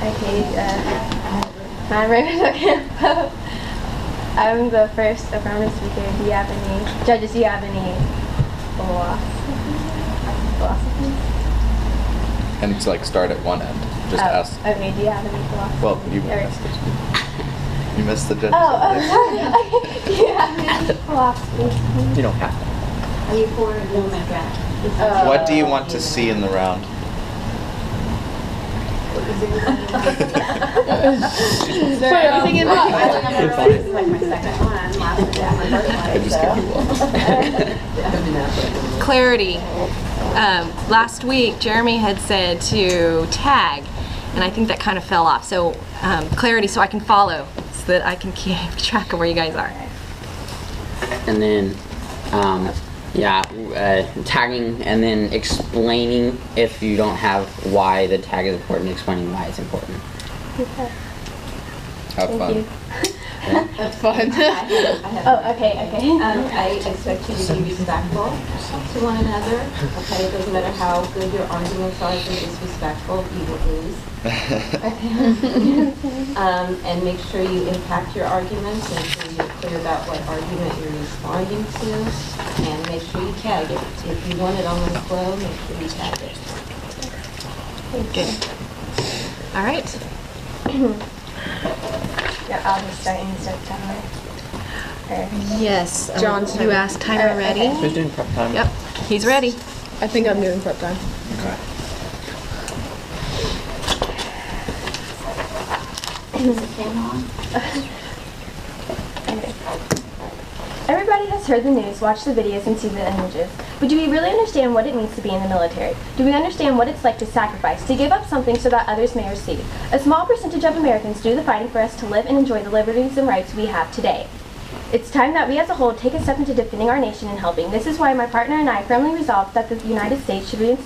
Okay, I'm Raymond Ocampo. I'm the first affirmative speaker. Do you have any, judges, do you have any philosophies? And it's like start at one end. Just ask. Okay, do you have any philosophies? Well, you missed the judges. Oh, sorry. Okay. Do you have any philosophies? You don't have to. Are you for no draft? What do you want to see in the round? Everything in This is like my second one. Last one was my first one. I just gave you one. Clarity. Last week, Jeremy had said to tag, and I think that kind of fell off. So clarity, so I can follow, so that I can keep track of where you guys are. And then, tagging and then explaining if you don't have why the tag is important, explaining why it's important. Okay. Have Thank fun. you. That's fun. Oh, okay. I expect you to be respectful to one another. Okay, it doesn't matter how good your arguments are. If you're disrespectful, you will lose. And make sure you impact your arguments. Make sure you're clear about what argument you're responding to, and make sure you tag it. If you want it on the flow, make sure you tag it. Good. All right. Yeah, I'll just start and start timer. Yes. John's you asked timer ready? Who's doing prep time? Yep. He's ready. I think I'm doing prep time. Okay. Everybody has heard the news, watched the videos, and seen the images. But do we really understand what it means to be in the military? Do we understand what it's like to sacrifice, to give up something so that others may receive? A small percentage of Americans do the fighting for us to live and enjoy the liberties and rights we have today. It's time that we as a whole take a step into defending our nation and helping. This is why my partner and I firmly resolved that the United States should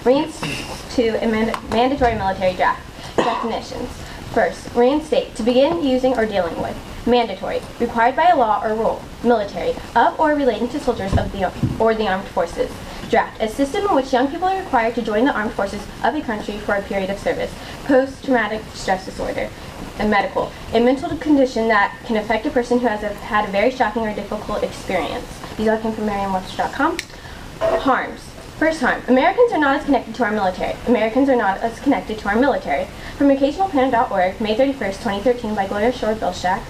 reinstate a mandatory military draft. Definitions. First, reinstate, to begin using or dealing with. Mandatory, required by a law or rule. Military, of or relating to soldiers of the armed forces. Draft, a system in which young people are required to join the armed forces of a country for a period of service. Post-traumatic stress disorder. And medical, a mental condition that can affect a person who has had a very shocking or difficult experience. These all came from Merriam-Webster.com. Harms. First harm. Americans are not as connected to our military. Americans are not as connected to our military. From occasionalplan.org, May 31st, 2013, by Gloria Shore-Bilshak.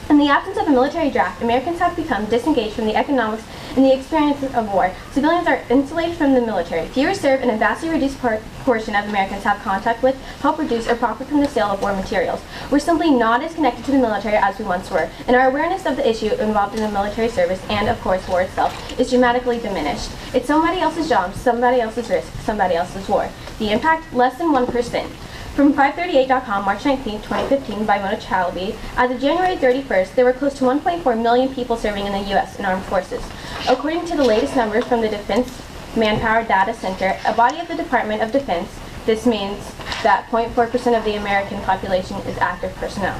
In the absence of a military draft, Americans have become disengaged from the economics and the experiences of war. Civilians are insulated from the military. Fewer serve, and a vastly reduced portion of Americans have contact with, help produce, or profit from the sale of war materials. We're simply not as connected to the military as we once were, and our awareness of the issue involved in the military service and, of course, war itself is dramatically diminished. It's somebody else's job, somebody else's risk, somebody else's war. The impact, less than 1%. From 538.com, March 19, 2015, by Mona Chalabi, as of January 31st, there were close to 1.4 million people serving in the U.S. in armed forces. According to the latest numbers from the Defense Manpower Data Center, a body of the Department of Defense, this means that 0.4% of the American population is active personnel.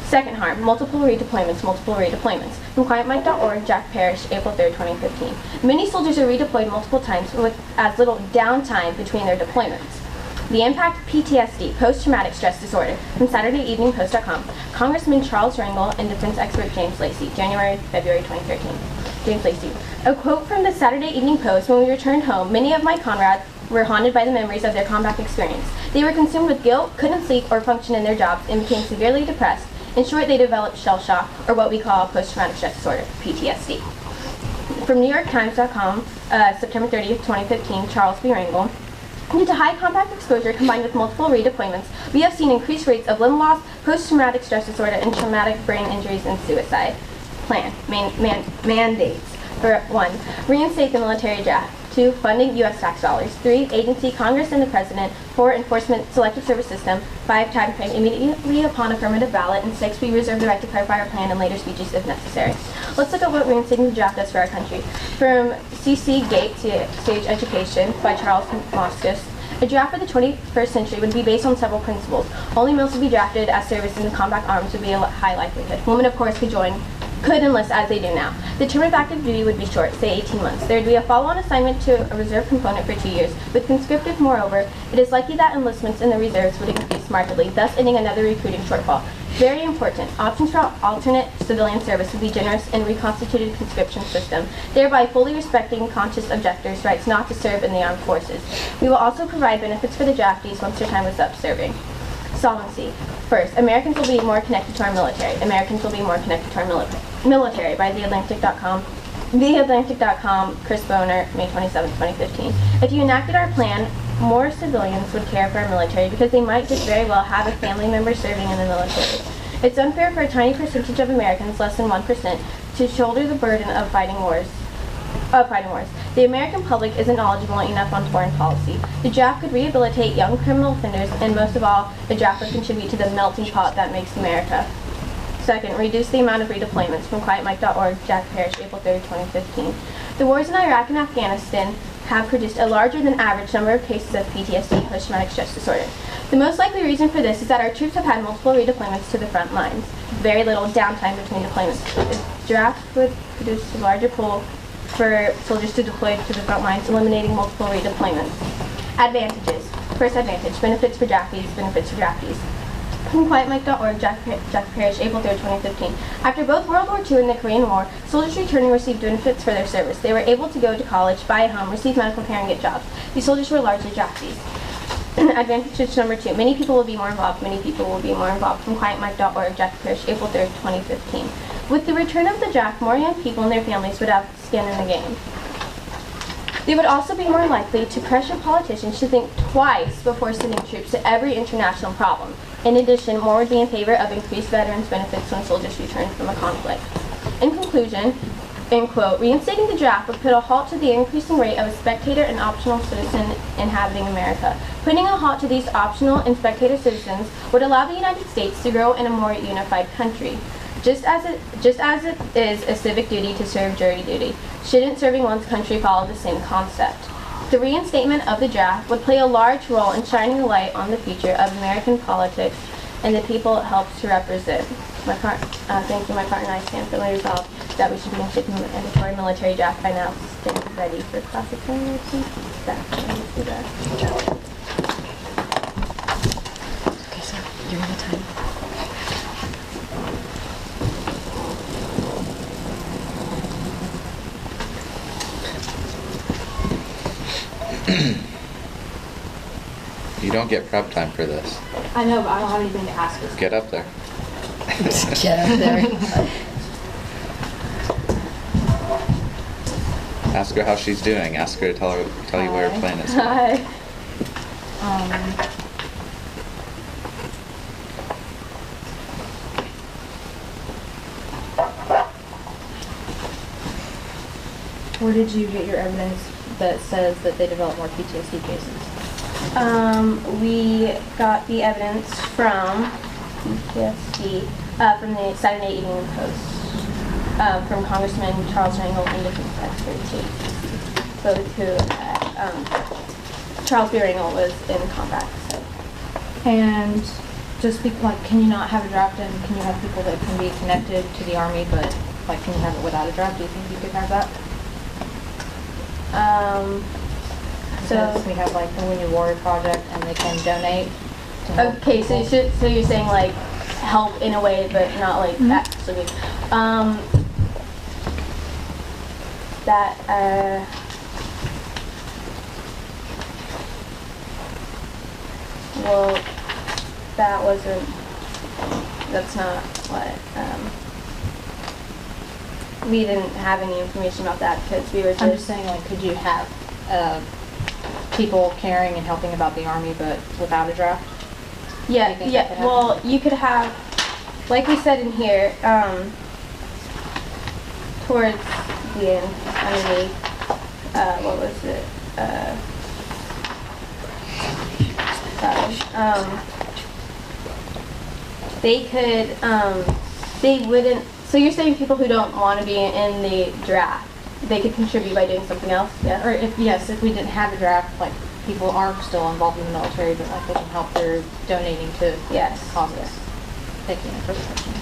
Second harm, multiple redeployments. From QuietMike.org, Jack Parrish, April 3, 2015. Many soldiers are redeployed multiple times with as little downtime between their deployments. The impact, PTSD, post-traumatic stress disorder, from SaturdayEveningPost.com. Congressman Charles Rangel and defense expert James Lacey, February 2013. James Lacey. A quote from the Saturday Evening Post: when we returned home, many of my comrades were haunted by the memories of their combat experience. They were consumed with guilt, couldn't sleep or function in their jobs, and became severely depressed. In short, they developed shell shock, or what we call post-traumatic stress disorder, PTSD. From NewYorkTimes.com, September 30th, 2015, Charles B. Rangel. Due to high contact exposure combined with multiple redeployments, we have seen increased rates of limb loss, post-traumatic stress disorder, and traumatic brain injuries and suicide. Mandates. For 1, reinstate the military draft. 2, funding U.S. tax dollars. 3, agency, Congress, and the President. 4, enforcement, selective service system. 5, time frame, immediately upon affirmative ballot. And 6, we reserve the right to clarify our plan in later speeches if necessary. Let's look at what reinstating the draft does for our country. From C.C. Gate to Stage Education by Charles Moscus. A draft for the 21st century would be based on several principles. Only males would be drafted as service in the combat arms would be a high likelihood. Women, of course, could join could enlist as they do now. The term of active duty would be short, say 18 months. There would be a follow-on assignment to a reserve component for 2 years. With conscriptive, moreover, it is likely that enlistments in the reserves would increase markedly, thus ending another recruiting shortfall. Very important, options for alternate civilian service would be generous in reconstituted conscription system, thereby fully respecting conscious objectors' rights not to serve in the armed forces. We will also provide benefits for the draftees once their time is up serving. Solvency. First, Americans will be more connected to our military. Americans will be more connected to our military by TheAtlantic.com. TheAtlantic.com, Chris Boner, May 27, 2015. If you enacted our plan, more civilians would care for our military because they might just very well have a family member serving in the military. It's unfair for a tiny percentage of Americans, less than 1%, to shoulder the burden of fighting wars. The American public isn't knowledgeable enough on foreign policy. The draft could rehabilitate young criminal offenders, and most of all, the draft would contribute to the melting pot that makes America. Second, reduce the amount of redeployments. From quietmike.org, Jack Parrish, April 3, 2015. The wars in Iraq and Afghanistan have produced a larger than average number of cases of PTSD, post-traumatic stress disorder. The most likely reason for this is that our troops have had multiple redeployments to the front lines. Very little downtime between deployments. The draft would produce a larger pool for soldiers to deploy to the front lines, eliminating multiple redeployments. Advantages. First advantage, benefits for draftees, From quietmike.org, Jack Parrish, April 3, 2015. After both World War II and the Korean War, soldiers returning received benefits for their service. They were able to go to college, buy a home, receive medical care, and get jobs. These soldiers were largely draftees. Advantage number 2, many people will be more involved. From quietmike.org, Jack Parrish, April 3, 2015. With the return of the draft, more young people and their families would have skin in the game. They would also be more likely to pressure politicians to think twice before sending troops to every international problem. In addition, more would be in favor of increased veterans' benefits when soldiers return from a conflict. In conclusion, end quote, reinstating the draft would put a halt to the increasing rate of a spectator and optional citizen inhabiting America. Putting a halt to these optional and spectator citizens would allow the United States to grow in a more unified country. Just as it is a civic duty to serve jury duty, shouldn't serving one's country follow the same concept? The reinstatement of the draft would play a large role in shining a light on the future of American politics and the people it helps to represent. Thank you. My partner and I stand firmly resolved that we should be instituting a mandatory military draft by now. Stand ready for class examination. Okay, so you're gonna time. You don't get prep time for this. I know, but I don't have anything to ask us. Get up there. Get up there. Ask her how she's doing. Ask her to tell you where her plane is. Hi. Where did you get your evidence that says that they develop more PTSD cases? We got the evidence from PTSD, from the Saturday Evening Post, from Congressman Charles Rangel and different experts, both who, Charles B. Rangel was in combat, so. And just can you not have a draft and can you have people that can be connected to the Army, but can you have it without a draft? Do you think you could have that? So we have the Wounded Warrior Project and they can donate. to help okay, people. so you're saying help in a way, but not actually. Well, that's not what, we didn't have any information about that because we were I'm just saying, could you have people caring and helping about the Army, but without a draft? Yeah, Do you think that could happen? well, you could have, like we said in here, towards the end, underneath, what was it? They could, they wouldn't, so you're saying people who don't want to be in the draft, they could contribute by doing something else, yeah? Or if we didn't have a draft, people aren't still involved in the military, but they can help through donating to Yes. causes. Thank you for the questions.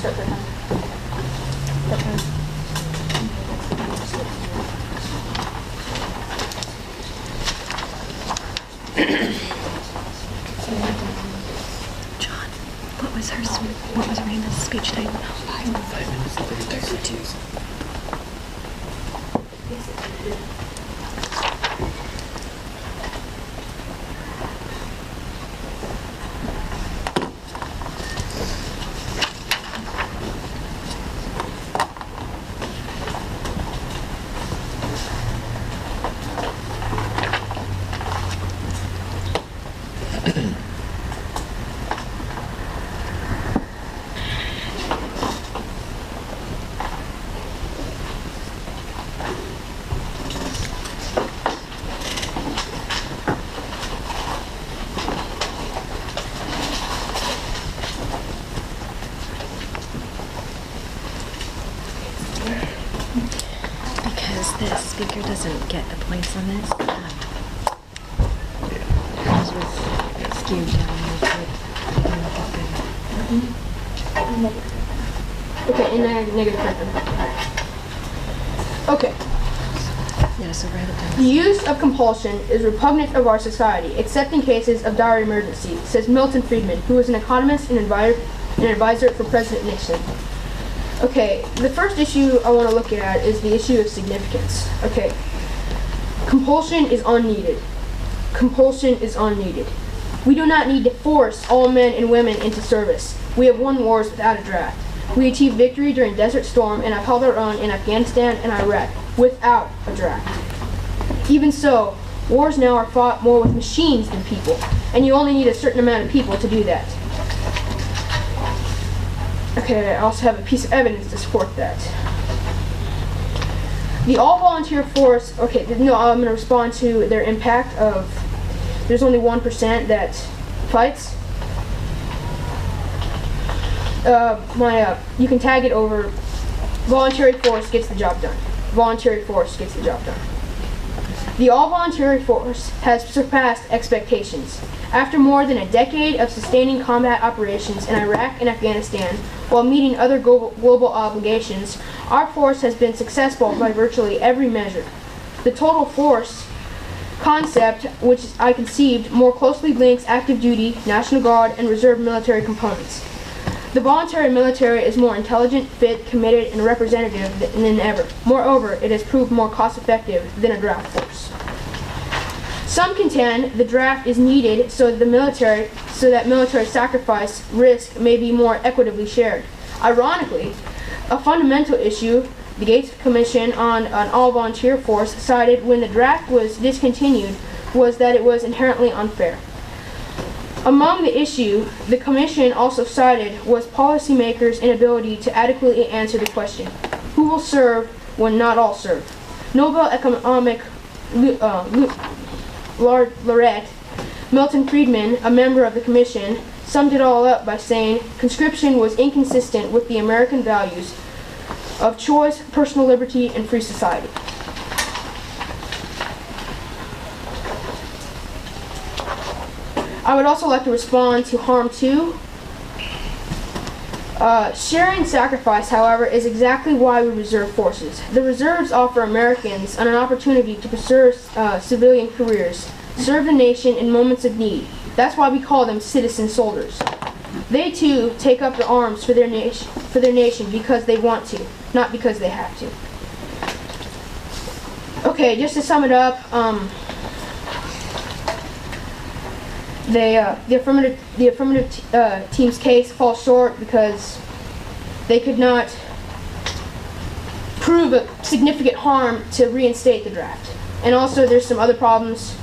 start that time. That time. John, what was Amanda's speech time? 5 minutes and 32. Because the speaker doesn't get the points on this. This was skewed down a little bit. Okay, and negative pressure. Okay. Yeah, so write it down. The use of compulsion is repugnant of our society, except in cases of dire emergency, says Milton Friedman, who was an economist and advisor for President Nixon. Okay, the first issue I want to look at is the issue of significance. Okay, compulsion is unneeded. Compulsion is unneeded. We do not need to force all men and women into service. We have won wars without a draft. We achieved victory during Desert Storm and have held our own in Afghanistan and Iraq without a draft. Even so, wars now are fought more with machines than people, and you only need a certain amount of people to do that. Okay, I also have a piece of evidence to support that. The all-volunteer force, okay, no, I'm going to respond to their impact of, there's only 1% that fights. You can tag it over, voluntary force gets the job done. Voluntary force gets the job done. The all-voluntary force has surpassed expectations. After more than a decade of sustaining combat operations in Iraq and Afghanistan, while meeting other global obligations, our force has been successful by virtually every measure. The total force concept, which I conceived, more closely links active duty, National Guard, and reserve military components. The voluntary military is more intelligent, fit, committed, and representative than ever. Moreover, it has proved more cost-effective than a draft force. Some contend the draft is needed so that military sacrifice risk may be more equitably shared. Ironically, a fundamental issue the Gates Commission on an all-volunteer force cited when the draft was discontinued was that it was inherently unfair. Among the issue the Commission also cited was policymakers' inability to adequately answer the question, who will serve when not all serve? Nobel Economic laureate Milton Friedman, a member of the Commission, summed it all up by saying conscription was inconsistent with the American values of choice, personal liberty, and free society. I would also like to respond to harm 2. Sharing sacrifice, however, is exactly why we reserve forces. The reserves offer Americans an opportunity to preserve civilian careers, serve the nation in moments of need. That's why we call them citizen soldiers. They too take up the arms for their nation because they want to, not because they have to. Okay, just to sum it up, the affirmative team's case falls short because they could not prove a significant harm to reinstate the draft. And also there's some other problems.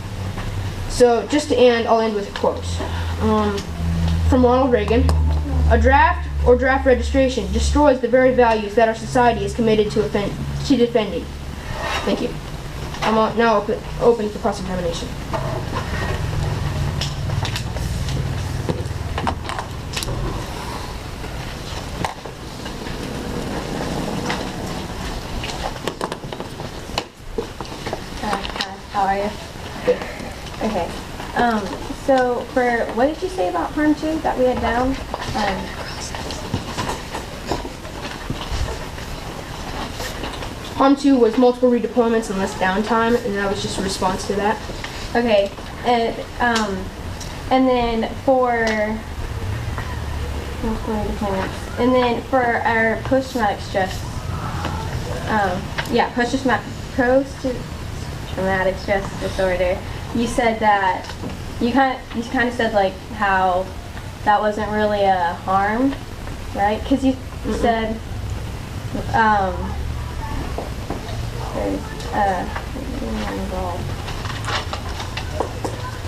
So just to end, I'll end with a quote from Ronald Reagan. A draft or draft registration destroys the very values that our society is committed to defending. Thank you. I'm now open for cross-examination. How are you? Good. Okay. So for what did you say about harm 2 that we had down? Harm 2 was multiple redeployments and less downtime, and that was just a response to that. Okay, and then for multiple redeployments, and then for our post-traumatic stress, post-traumatic stress disorder, you said that you kind of said like how that wasn't really a harm, right? Because you said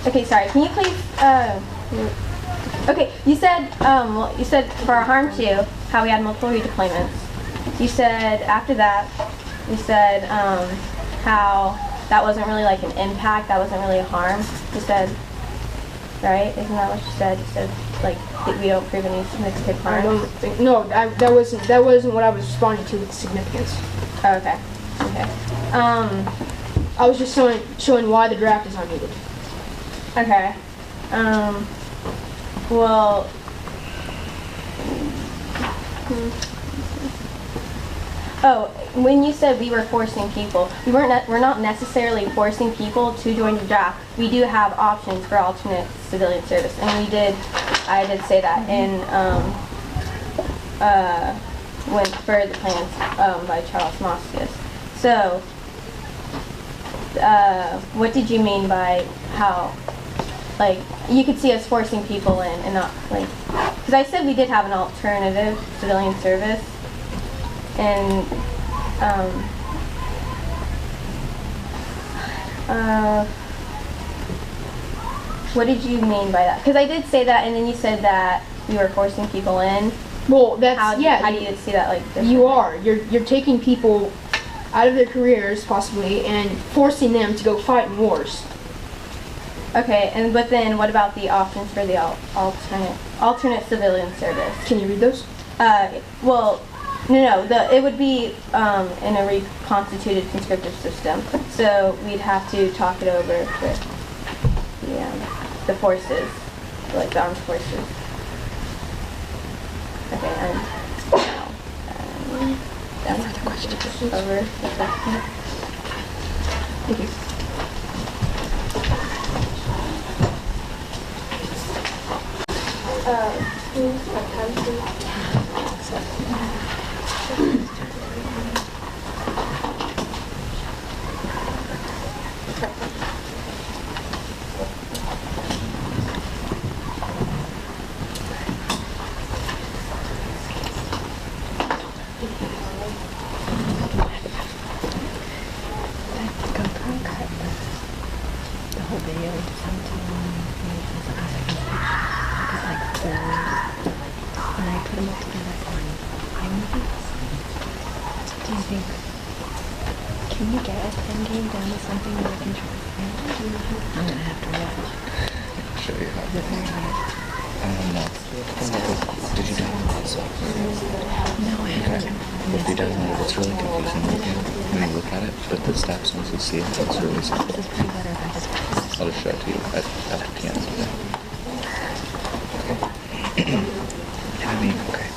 okay, sorry. Can you please okay, you said for our harm 2 how we had multiple redeployments. You said after that you said how that wasn't really like an impact, that wasn't really a harm. You said, right? Isn't that what you said? You said like that we don't prove any significant harm. I don't think, no, that wasn't what I was responding to with significance. Oh, okay. Okay. I was just showing why the draft is not needed. Okay. Well. Oh, when you said we were forcing people, we're not necessarily forcing people to join the draft. We do have options for alternate civilian service, and I did say that in when for the plans by Charles Moskowitz. So, what did you mean by how, like, you could see us forcing people in and not, like, because I said we did have an alternative civilian service, and, what did you mean by that? Because I did say that, and then you said that we were forcing people in. Well, that's, How do you see that, like, differently? You are. You're taking people out of their careers, possibly, and forcing them to go fight in wars. Okay, but then what about the options for the alternate civilian service? Can you read those? Well, no, it would be in a reconstituted conscriptive system. So we'd have to talk it over with the forces, like the armed forces. Okay, and now, further questions over the question. Thank you. Can you get a pen game down to something that I can translate? I'm gonna have to watch. I'll show you how. No. Did you download that software? No, I haven't. If you download it, it's really confusing when you look at it, but the steps once you see it, it's really simple. This is pretty better if I just press. I'll just show it to you at the end. Okay. I mean, okay,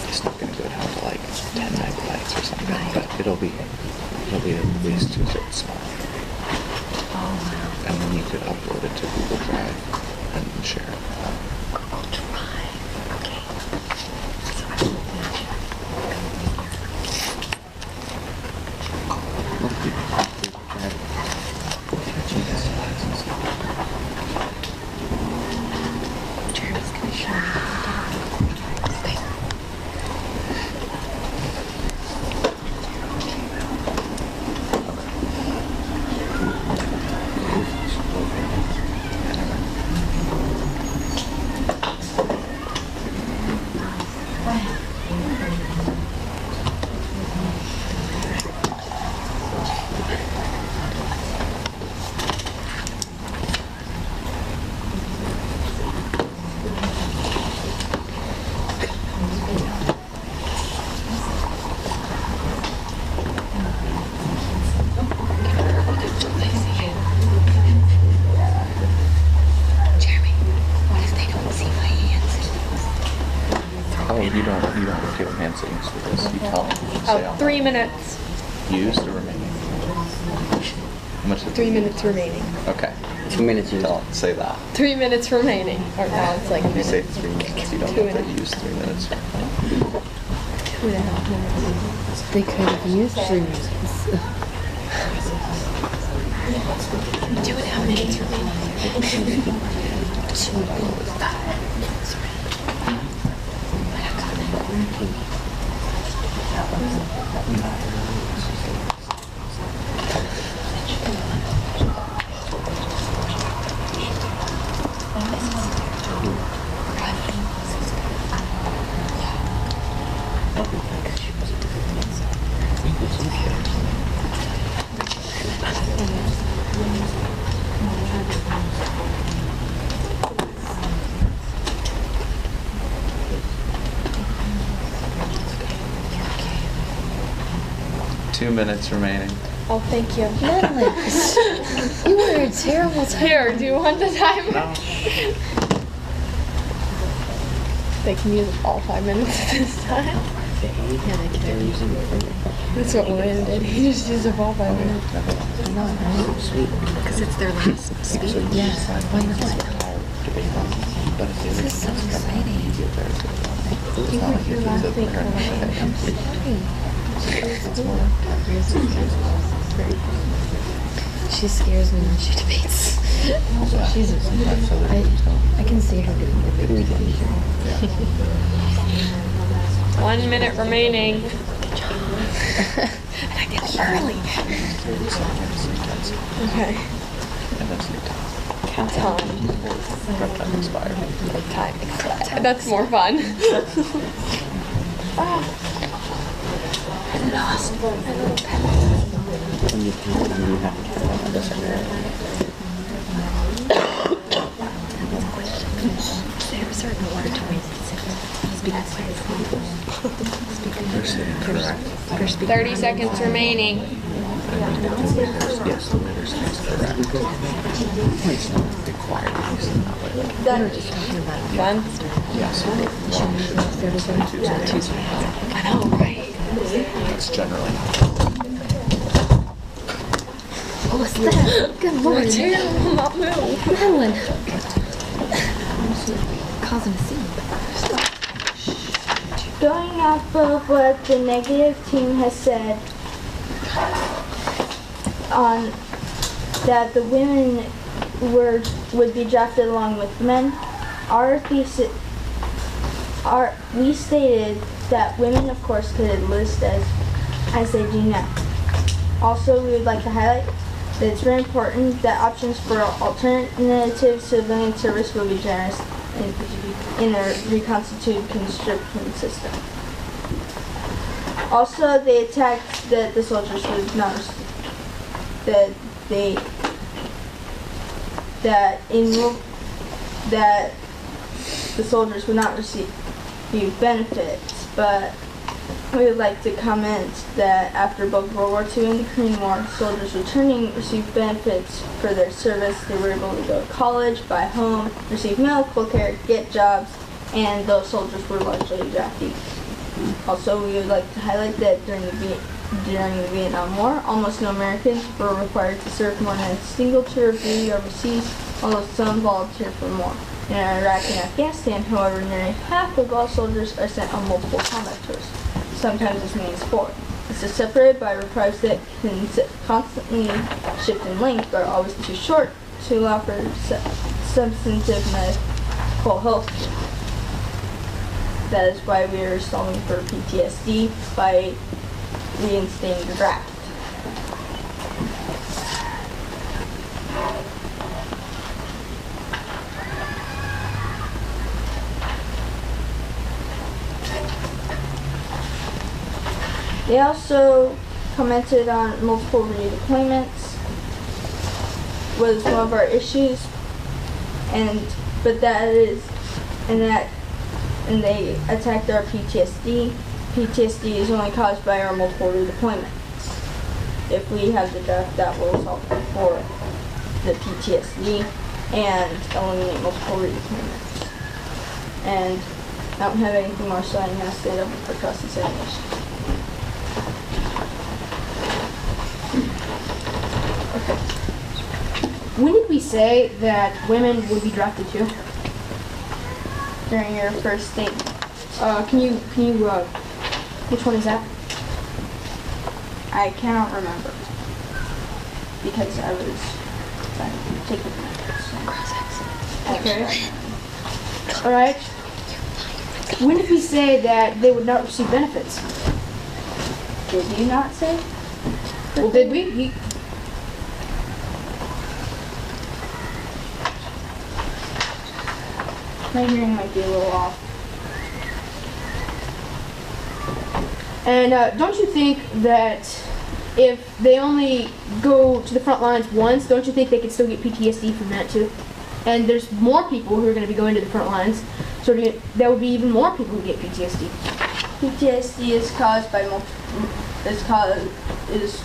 it's not going to go down to like 10 megabytes or something, but it'll be at least 2 bits small. Oh, wow. And then you could upload it to Google Drive and share it. Google Drive. Okay. So I will check. Well, Google Drive. Jeremy's gonna show me how to get on Google Drive. Okay. Jeremy, what if they don't see my hands? Oh, you don't do hand signals for this. You tell them. You say, 3 minutes. Used or remaining? How much? 3 minutes remaining. Okay. 2 minutes used. Don't say that. 3 minutes remaining. Or now it's like a If you say minute. 3 minutes, you don't Two have and to use 3 minutes. 2.5 minutes. They could have used 3 minutes. 2.5 minutes remaining. Two minutes remaining. Oh, thank you. You were a terrible timer. Here, do you want the timer? No. They can use all 5 minutes this time. Yeah, they can. That's what Lynn did. He just used up all 5 minutes. Because it's their last speech. Yeah, why not? But if they This is so exciting. it's not like you're last just week there and say, She scares me when she debates. She's I can see her doing debates. 1 minute remaining. And I did it early. Okay. and that's your time. Time. Prep time expired. Time. That's more fun. When you count them, you have to count them. That's There are certain auditories Correct. 30 seconds remaining. Yes, the letters is correct. It's not required. It's not like, One. yes. I know, right? It's generally. What was that? Good lord. Terrible, not move. Madeline. Causing a scene. Going off of what the negative team has said on that the women would be drafted along with men, we stated that women of course could enlist as they do now. Also, we would like to highlight that it's very important that options for alternative civilian service will be generous in a reconstituted conscription system. Also, they attacked that the soldiers would not that the soldiers would not receive benefits, but we would like to comment that after both World War II and the Korean War, soldiers returning received benefits for their service. They were able to go to college, buy a home, receive medical care, get jobs, and those soldiers were largely draftees. Also, we would like to highlight that during the Vietnam War, almost no Americans were required to serve more than a single tour of duty overseas, although some volunteered for more. In Iraq and Afghanistan, however, nearly half of all soldiers are sent on multiple combat tours, sometimes as many as 4. This is separated by reprieve that can constantly shift in length, but are always too short to allow for substantive medical health care. That is why we are stalling for PTSD by reinstating the draft. They also commented on multiple redeployments was one of our issues, and they attacked our PTSD. PTSD is only caused by our multiple redeployments. If we have the draft, that will solve for the PTSD and eliminate multiple redeployments. And I don't have anything more, so I'm going to stand up for cross-examination. When did we say that women would be drafted too? During your first statement. Can you, which one is that? I cannot remember. Because I was taking notes. Okay. Alright. When did we say that they would not receive benefits? Did you not say? Well, did we? My hearing might be a little off. And don't you think that if they only go to the front lines once, don't you think they could still get PTSD from that too? And there's more people who are going to be going to the front lines, so there would be even more people who get PTSD. PTSD is caused by is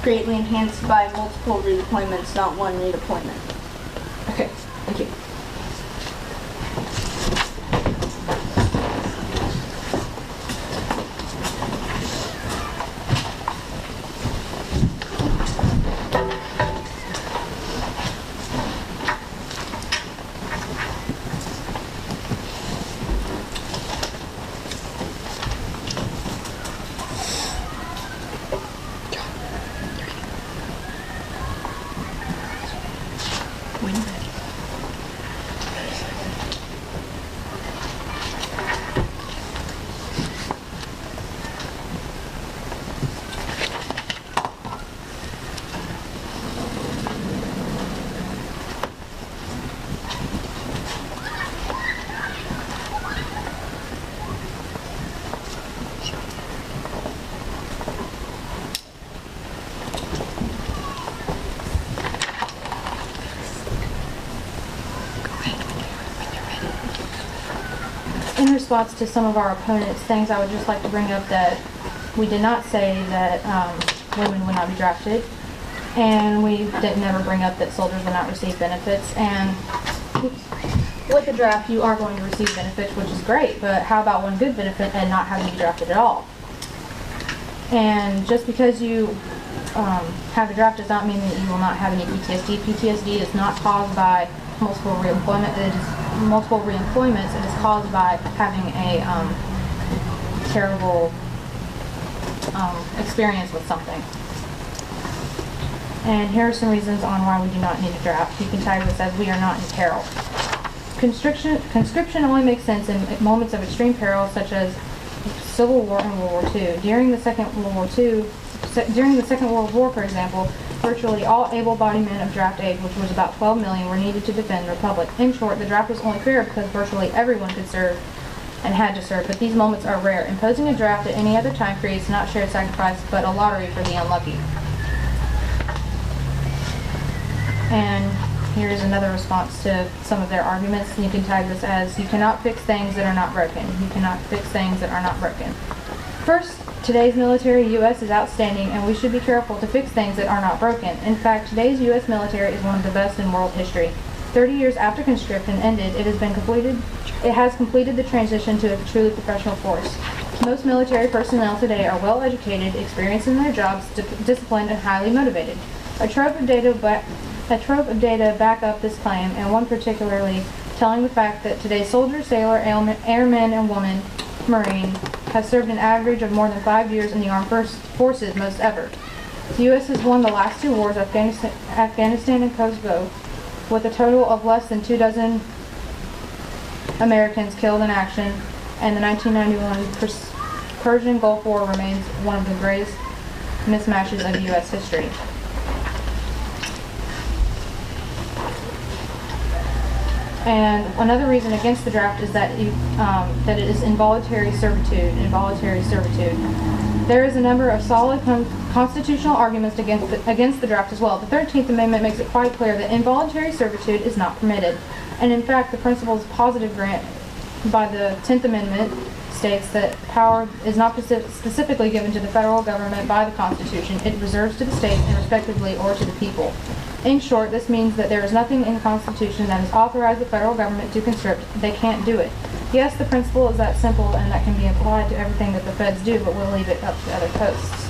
greatly enhanced by multiple redeployments, not one redeployment. Okay, thank you. In response to some of our opponents' things, I would just like to bring up that we did not say that women would not be drafted, and we did never bring up that soldiers would not receive benefits. And with the draft, you are going to receive benefits, which is great, but how about one good benefit and not having to be drafted at all? And just because you have a draft does not mean that you will not have any PTSD. PTSD is not caused by multiple reemployment. It is multiple reemployments. It is caused by having a terrible experience with something. And here are some reasons on why we do not need a draft. You can tag this as "we are not in peril." Conscription only makes sense in moments of extreme peril, such as Civil War and World War II. During the Second World War, for example, virtually all able-bodied men of draft age, which was about 12 million, were needed to defend the Republic. In short, the draft was only fair because virtually everyone could serve and had to serve, but these moments are rare. Imposing a draft at any other time creates not shared sacrifice, but a lottery for the unlucky. And here's another response to some of their arguments. You can tag this as, "You cannot fix things that are not broken." You cannot fix things that are not broken. First, today's military U.S. is outstanding, and we should be careful to fix things that are not broken. In fact, today's U.S. military is one of the best in world history. 30 years after conscription ended, it has completed the transition to a truly professional force. Most military personnel today are well educated, experienced in their jobs, disciplined, and highly motivated. A trove of data back up this claim, and one particularly telling the fact that today's soldier, sailor, airman, and woman, Marine, has served an average of more than 5 years in the armed forces, most ever. The U.S. has won the last two wars, Afghanistan and Kosovo, with a total of less than 24 Americans killed in action, and the 1991 Persian Gulf War remains one of the greatest mismatches of U.S. history. And another reason against the draft is that that it is involuntary servitude. There is a number of solid constitutional arguments against the draft as well. The 13th Amendment makes it quite clear that involuntary servitude is not permitted. And in fact, the principles positive grant by the 10th Amendment states that power is not specifically given to the federal government by the Constitution. It reserves to the states and respectively or to the people. In short, this means that there is nothing in the Constitution that has authorized the federal government to conscript. They can't do it. Yes, the principle is that simple and that can be applied to everything that the feds do, but we'll leave it up to other posts.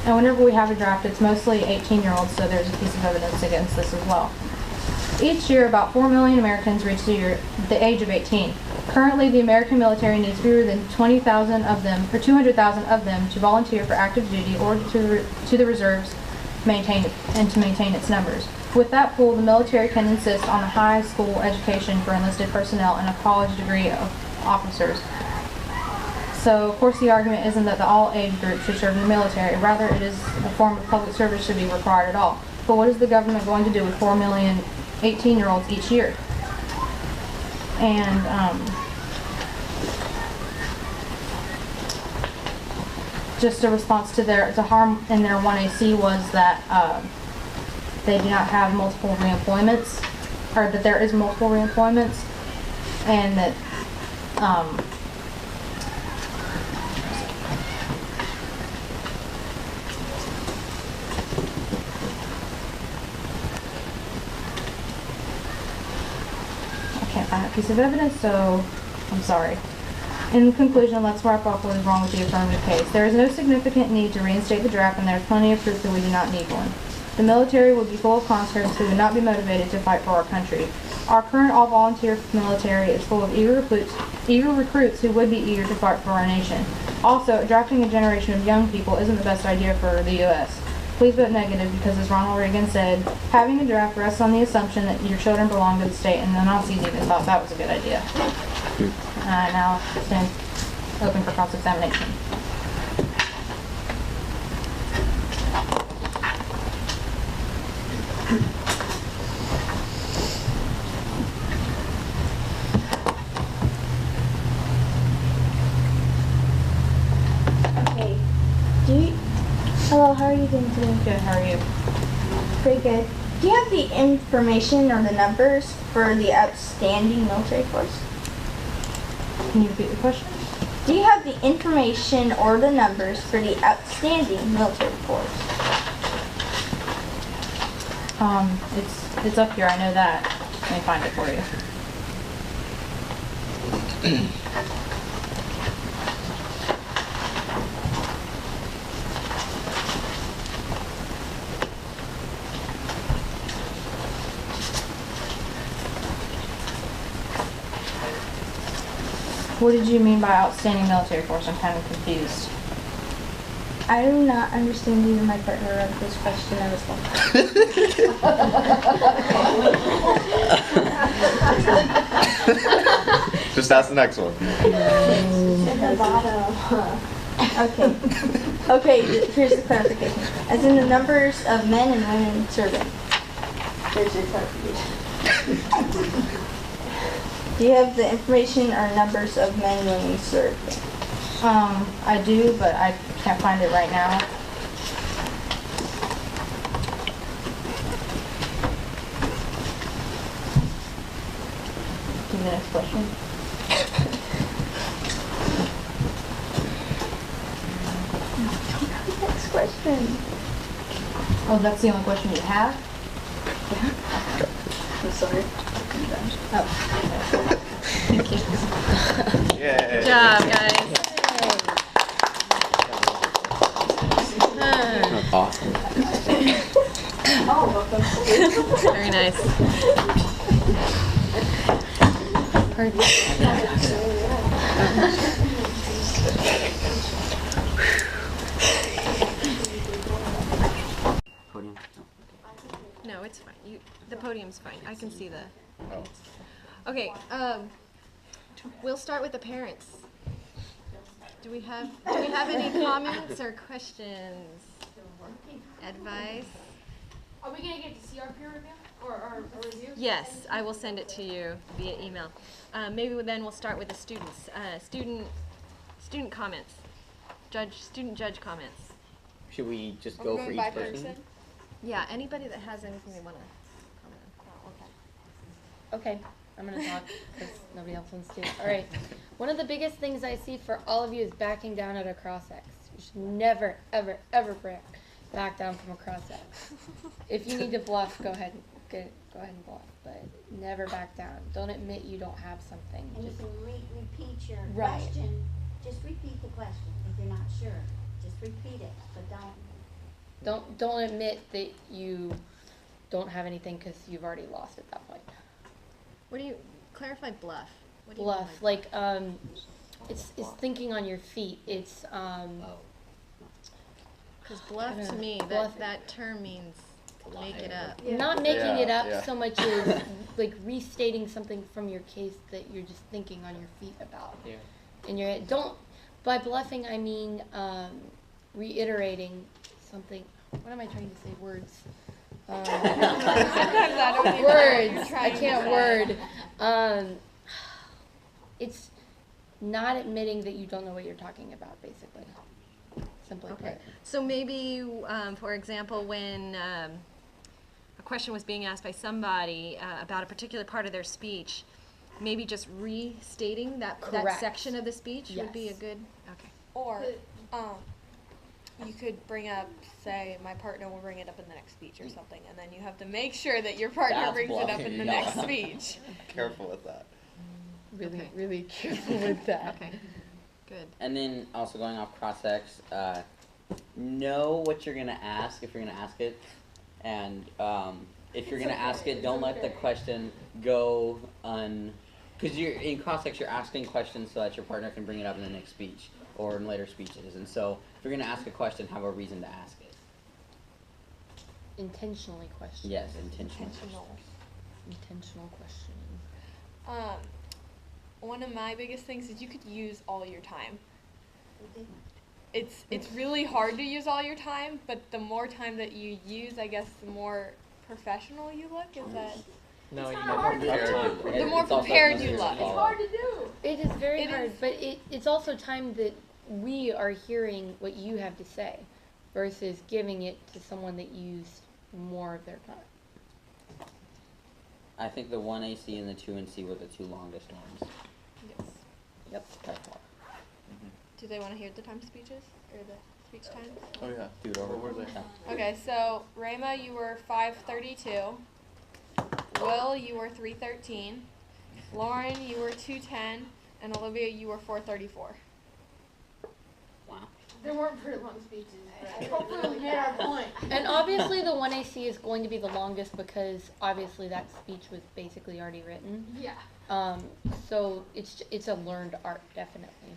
And whenever we have a draft, it's mostly 18-year-olds, so there's a piece of evidence against this as well. Each year, about 4 million Americans reach the age of 18. Currently, the American military needs fewer than 20,000 of them, or 200,000 of them, to volunteer for active duty or to the reserves to maintain its numbers. With that pool, the military can insist on a high school education for enlisted personnel and a college degree of officers. So, of course, the argument isn't that all age groups should serve in the military. Rather, it is a form of public service should be required at all. But what is the government going to do with 4 million 18-year-olds each year? And just a response to harm in their 1AC was that they do not have multiple reemployments, or that there is multiple reemployments, and that I can't find a piece of evidence, so I'm sorry. In conclusion, let's wrap up what is wrong with the affirmative case. There is no significant need to reinstate the draft, and there is plenty of proof that we do not need one. The military would be full of conscripts who would not be motivated to fight for our country. Our current all-volunteer military is full of eager recruits who would be eager to fight for our nation. Also, drafting a generation of young people isn't the best idea for the U.S. Please vote negative because, as Ronald Reagan said, having a draft rests on the assumption that your children belong to the state, and the Nazis even thought that was a good idea. Now, stand open for cross-examination. Okay. Hello, how are you doing today? Good, how are you? Pretty good. Do you have the information or the numbers for the outstanding military force? Can you repeat the question? Do you have the information or the numbers for the outstanding military force? It's up here, I know that. Let me find it for you. What did you mean by outstanding military force? I'm kind of confused. I do not understand either my partner of this question I was Just ask the next one. At the bottom. Okay. Okay, here's the clarification. As in the numbers of men and women serving. There's your clarification. Do you have the information or numbers of men and women serving? I do, but I can't find it right now. Give me the next question. Next question. Oh, that's the only question you have? I'm sorry. Oh. Thank you. Yay. Good job, guys. That's awesome. Oh, welcome. Very nice. Podium. No, it's fine. The podium's fine. I can see the. Okay. We'll start with the parents. Do we have any comments or questions? Advice? Are we going to get to see our peer review? Or review? Yes, I will send it to you via email. Maybe then we'll start with the students. Student comments. Student judge comments. Should we just go for each person? Yeah, anybody that has anything they want to comment on. Okay, I'm gonna talk because nobody else wants to. All right, one of the biggest things I see for all of you is backing down at a cross-X. You should never, ever, ever back down from a cross-X. If you need to bluff, go ahead and bluff, but never back down. Don't admit you don't have something. And Just you can repeat your Right. question. Just repeat the question if you're not sure. Just repeat it, but don't Don't admit that you don't have anything because you've already lost at that point. What do you clarify? Bluff. What do you mean Bluff, by like it's thinking on your feet. It's Because bluff to me, Bluff. that term means make it up. not making it up Yeah. so much as like restating something from your case that you're just thinking on your feet about. Yeah. And you're by bluffing I mean reiterating something. What am I trying to say? Words. Sometimes I don't even know what you're Words. I trying to can't say. word. It's not admitting that you don't know what you're talking about, basically. Simply Okay. put. So maybe, for example, when a question was being asked by somebody about a particular part of their speech, maybe just restating that Correct. section of the speech would be a Yes. good. Okay. Or you could bring up, say, my partner will bring it up in the next speech or something, and then you have to make sure that your partner That's brings it up bluffing, in the yeah. next speech. Careful with that. Really, Okay. really careful with that. Okay. Good. And then also going off cross-ex, know what you're gonna ask if you're gonna ask it, and if you're gonna ask it, don't let the question go because you're in cross-ex, you're asking questions so that your partner can bring it up in the next speech or in later speeches, and so if you're gonna ask a question, have a reason to ask it. Intentionally question. Yes, intentional. Intentional questioning. One of my biggest things is you could use all your time. It's really hard to use all your time, but the more time that you use, I guess, the more professional you look. Is that No, you the more prepared you look? to do. It is very It hard, is. but it's also time that we are hearing what you have to say versus giving it to someone that used more of their time. I think the 1AC and the 2NC were the two longest ones. Yes. Yep. By far. Do they want to hear the time speeches or the speech times? Oh yeah. Dude, what were they? Okay, so Rayma, you were 5:32. Will, you were 3:13. Lauren, you were 2:10, and Olivia, you were 4:34. Wow. They weren't pretty long speeches, but hopefully we made our point. And obviously the 1AC is going to be the longest because obviously that speech was basically already written. Yeah. So it's a learned art, definitely.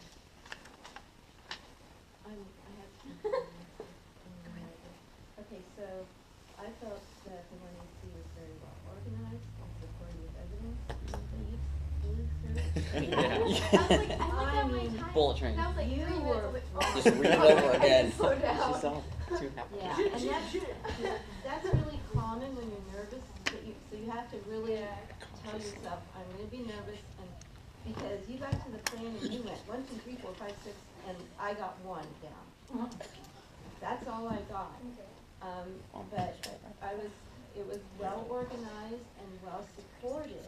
Okay, so I felt that the 1AC was very well organized and supported with evidence. Bullet train. You were Just read it over again. Slow down. She's all too happy. Yeah, and that's really common when you're nervous, but so you have to really tell yourself, I'm gonna be nervous, and because you got to the plan and you went 1, 2, 3, 4, 5, 6, and I got 1 down. That's all I got. But it was well organized and well supported.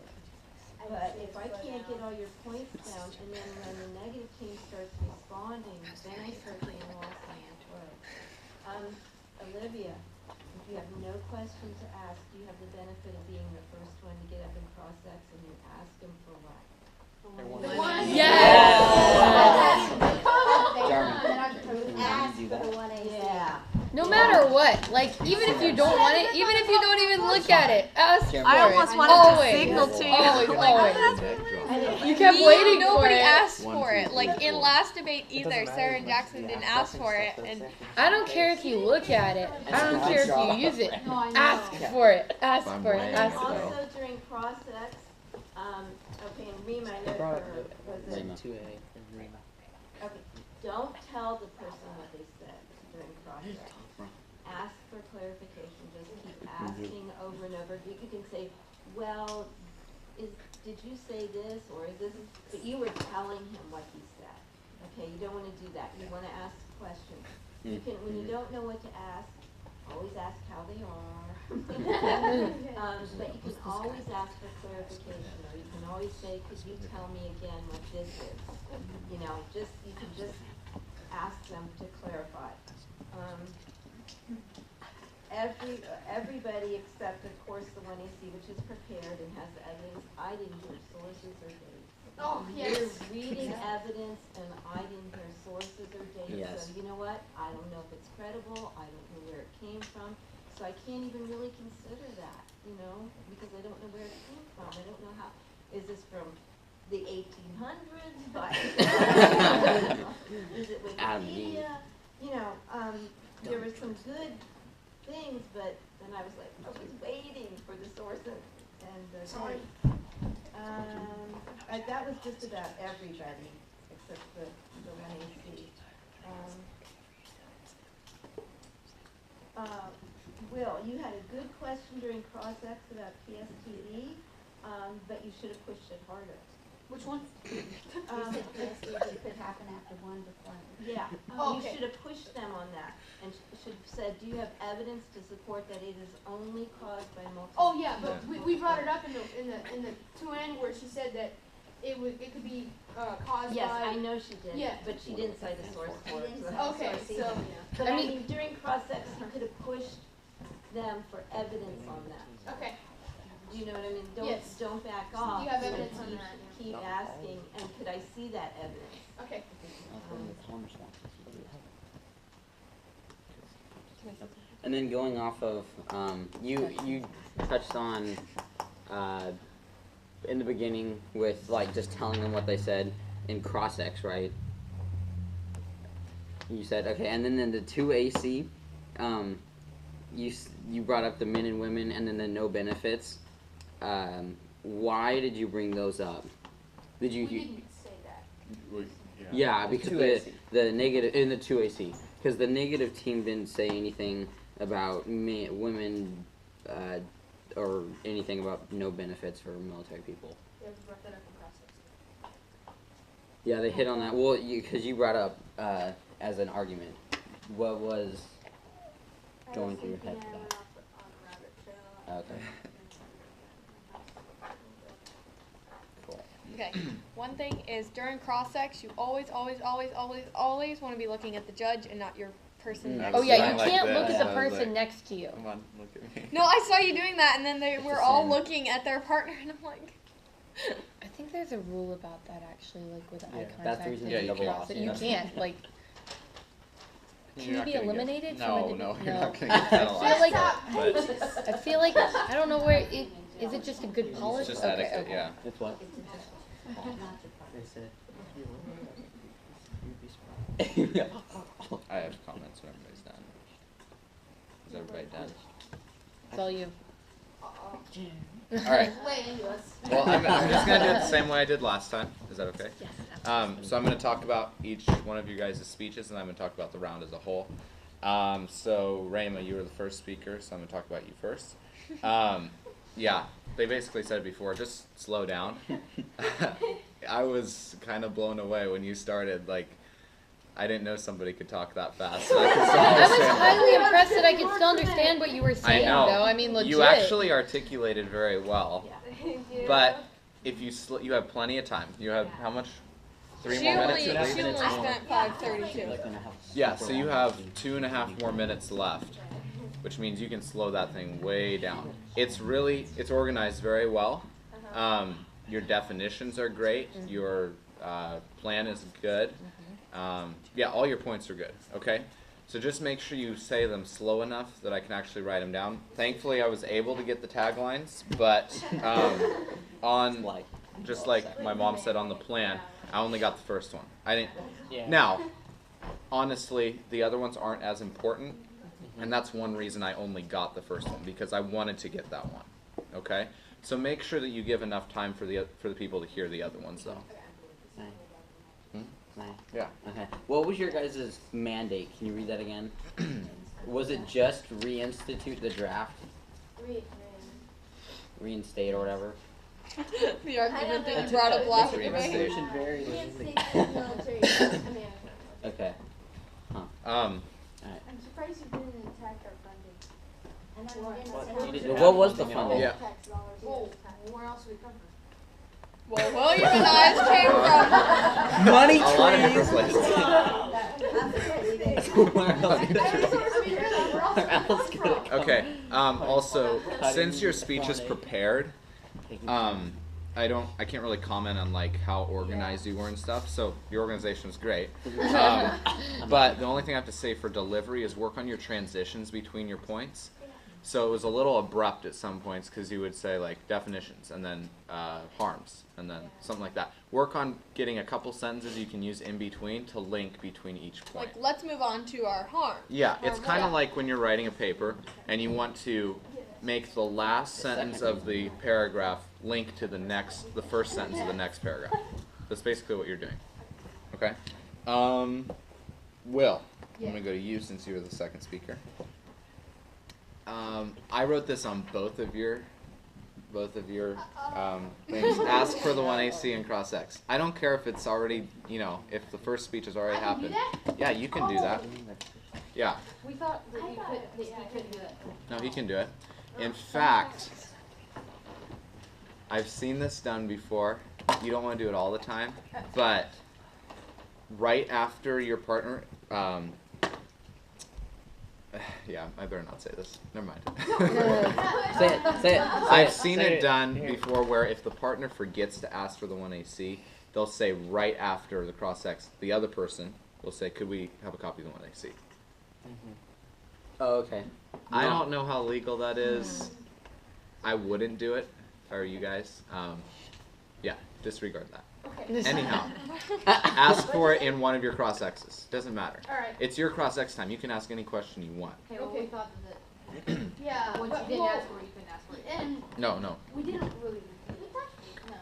But if I can't get all your points down, and then when the negative team starts responding, then I start getting lost on the road. Olivia, if you have no question to ask, you have the benefit of being the first one to get up and cross-ex, and you ask them for what? Yes! Ask for the 1AC. Yeah. No matter what, like even if you don't want it, even if you don't even look at it, ask for it. I almost wanted Always. to signal to you. Always, Like, always. You kept waiting for Nobody it. asked One, for two, it. three, Like in four. last debate either, Sarah and Jackson didn't ask for it, and I don't care if you look at it. I don't care if you use it. Ask for it. Ask for it. And Ask for it. also during cross-ex, okay, and Rima, I know was it? 2A and Rima. Okay, don't tell the person what they said during cross-ex. Ask for clarification, just keep asking over and over. You can say, well, did you say this, or is this, but you were telling him what he said. Okay, you don't want to do that. You want to ask questions. You can, when you don't know what to ask, always ask how they are. But you can always ask for clarification, or you can always say, could you tell me again what this is? You know, you can just ask them to clarify. Everybody except, of course, the 1AC, which is prepared and has evidence. I didn't hear sources or dates. Oh, yes. You're reading evidence, and I didn't hear sources sources are dated, Yes. so you know what? I don't know if it's credible, I don't know where it came from, so I can't even really consider that, you know, because I don't know where it came from. I don't know how, is this from the 1800s? Is it Adam Dean. Wikipedia? You know, there were some good things, but then I was like, I was waiting for the source and the Sorry. that was just about everybody except the one AC. Will, you had a good question during cross-ex about PSTD, but you should have pushed it harder. Which one? PSTD could happen after one deployment. Yeah, Oh, you okay. should have pushed them on that and should have said, do you have evidence to support that it is only caused by multiple? Oh yeah, but we brought it up in the 2N where she said that it could be caused Yes, by. I know she did, Yeah. but she didn't cite a source for it. so- Okay, so But I I mean- mean, during cross-ex, you could have pushed them for evidence on that. okay. Do you know what I mean? Yes. Don't back off. You have evidence on that, Keep asking, and could I see that evidence? Okay. And then going off of, you touched on, in the beginning with like just telling them what they said in cross-ex, right? You said, okay, and then in the 2AC, you brought up the men and women and then the no benefits. Why did you bring those up? Did you? We didn't say that. Yeah, because 2AC. the negative in the 2AC, because the negative team didn't say anything about women or anything about no benefits for military people. Yeah, we brought that up in cross-ex. Yeah, they hit on that. Well, because you brought up as an argument, what was going through your head for that? Okay. Cool. Okay. One thing is during cross-ex, you always want to be looking at the judge and not your person. I next Oh was yeah, doing you like can't this. look at I the was person like, next to you. Come on, look at me. No, I saw you doing that, and then they It's were the all same. looking at their partner, and I'm like, I think there's a rule about that actually, like with eye Yeah. contact. That's the reason and Yeah, you double can't. off, that you Yeah. can't like. Can You're you not be gonna get- eliminated? from No, a no, divi- you're no. not gonna get I feel penalized. like But I feel like I don't know where it is. It just a good policy? it's just okay, etiquette, okay. yeah. It's what? They said. I have comments when everybody's done. Is everybody done? It's all you. All right. Well, I'm just gonna do it the same way I did last time. Is that okay? Yes. So I'm gonna talk about each one of you guys' speeches, and I'm gonna talk about the round as a whole. So Rayma, you were the first speaker, so I'm gonna talk about you first. Yeah, they basically said before, just slow down. I was kind of blown away when you started. Like, I didn't know somebody could talk that fast. I could still I was understand them. highly impressed that I could still understand what you were I saying, know. though. I mean, legit. You actually articulated very well. thank you. But if you you have plenty of time. You have how much? 3 she more only, minutes at she least? only spent 5:32. Yeah, so you have 2.5 more minutes left, which means you can slow that thing way down. It's organized very well. Your definitions are great. Your plan is good. Yeah, all your points are good. Okay, so just make sure you say them slow enough that I can actually write them down. Thankfully, I was able to get the taglines, but on just like my mom said on the plan, I only got the first one. I didn't. Yeah. Now, honestly, the other ones aren't as important, and that's one reason I only got the first one, because I wanted to get that one. Okay, so make sure that you give enough time for the people to hear the other ones, though. Yeah. Okay. What was your guys' mandate? Can you read that again? Was it just reinstitute the draft? Reinstate or whatever? The argument that you brought up last week. Okay. I'm surprised you didn't attack our funding. What was the funding? Yeah. Well, where else would it come from? Well, William and I's came from. Money A lot of different places. Okay. Also, since your speech is prepared, I I can't really comment on like how organized you were and stuff. So your organization is great. But the only thing I have to say for delivery is work on your transitions between your points. So it was a little abrupt at some points because you would say like definitions and then harms and then something like that. Work on getting a couple sentences you can use in between to link between each point. Like, let's move on to our harm. Yeah, it's kind of like when you're writing a paper and you want to make the last sentence of the paragraph link to the first sentence of the next paragraph. That's basically what you're doing. Okay? Will, I'm going to go to you since you were the second speaker. I wrote this on both of your things. Ask for the 1AC and cross X. I don't care if it's already, if the first speech has already happened. Yeah, you can do that. Yeah. We thought that he couldn't do it. No, he can do it. In fact, I've seen this done before. You don't want to do it all the time, but right after your partner, yeah, I better not say this. Never mind. Say it. I've seen it done before where if the partner forgets to ask for the 1AC, they'll say right after the cross X, the other person will say, could we have a copy of the 1AC? Oh, okay. I don't know how legal that is. I wouldn't do it, if I were you guys. Yeah, disregard that. Anyhow, ask for it in one of your cross X's. Doesn't matter. All right. It's your cross X time. You can ask any question you want. Okay, well, we thought that Yeah. once you didn't ask for it, you couldn't ask for it. And No. we didn't really.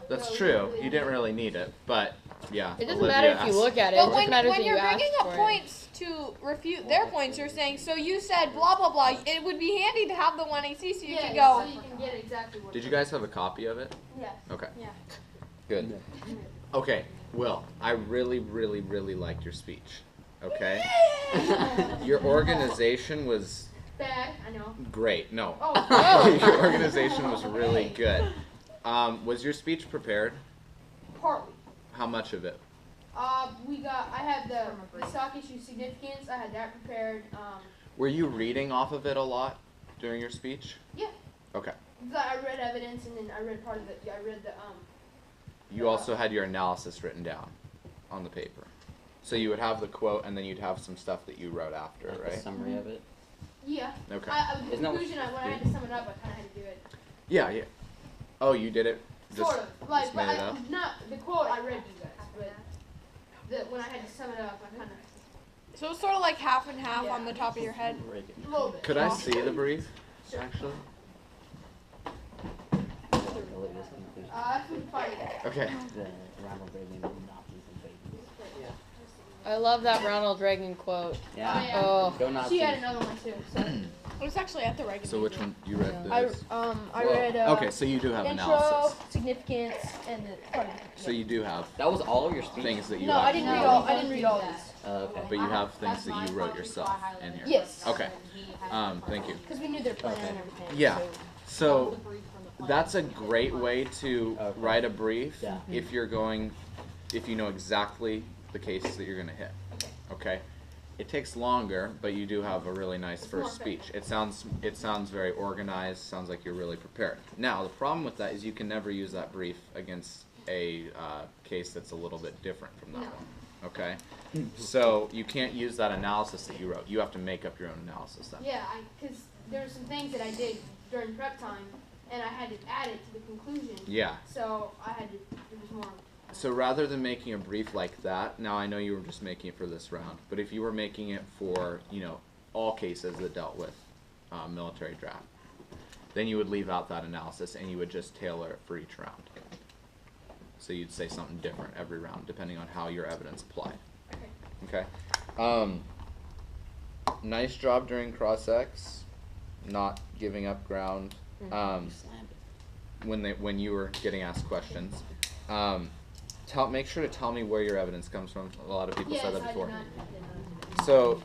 That's true. You didn't really need it, but yeah. It doesn't Olivia matter if you asked- look at it. It But just when, matters when that you're you asked bringing up for it. points to refute their points, you're saying, so you said blah, blah, blah. It would be handy to have the 1AC so you can go. So you can get exactly what. Did you guys have a copy of it? Yes. Okay. Yeah. Good. Okay, Will, I really, really, really liked your speech. Okay? Your organization was Bad. I know. great. No. Oh. Your organization was really good. Was your speech prepared? Partly. How much of it? I had the stock issue significance. I had that prepared. Were you reading off of it a lot during your speech? Yeah. Okay. I read evidence and then I read part of it. I read the You also had your analysis written down on the paper. So you would have the quote and then you'd have some stuff that you wrote after, Like right? a summary of it. Yeah. Okay. The Isn't that what- conclusion, when I had to sum it up, I kind of had to do it. Yeah. Oh, you did it? Just, Sort of. Like, just but made it up? not the quote I read you guys, but when I had to sum it up, I kind of So it's sort of like half and half on the top of your head. a little bit. Could I see the brief, Sure. actually? I couldn't find it. Okay. I love that Ronald Reagan quote. Yeah. yeah. Oh, Go Nazis. She had another one too. So It was actually at the Reagan. So which one you read? Yeah. This? I Whoa. read Okay, so you do have intro, analysis. significance, and the part of it. So you do have That was all of your speech. things that you No, I actually didn't read wrote. all. I didn't read all these. Okay. But you have things that you wrote yourself in here. Yes. Okay. Thank you. Because we knew their plan and everything. Yeah. So So that's a great way to Okay. write a brief Yeah. if you know exactly the cases that you're going to hit. Okay. It takes longer, but you do have a really nice first speech. It sounds very organized. Sounds like you're really prepared. Now the problem with that is you can never use that brief against a case that's a little bit different from that one. Okay. So you can't use that analysis that you wrote. You have to make up your own analysis then. yeah, because there were some things that I did during prep time, and I had to add it to the conclusion. Yeah. So I had to. It was more. So rather than making a brief like that, now I know you were just making it for this round, but if you were making it for, all cases that dealt with military draft, then you would leave out that analysis and you would just tailor it for each round. So you'd say something different every round depending on how your evidence applied. Okay? Nice job during cross-ex, not giving up ground when you were getting asked questions. Make sure to tell me where your evidence comes from. A lot of people said that before. So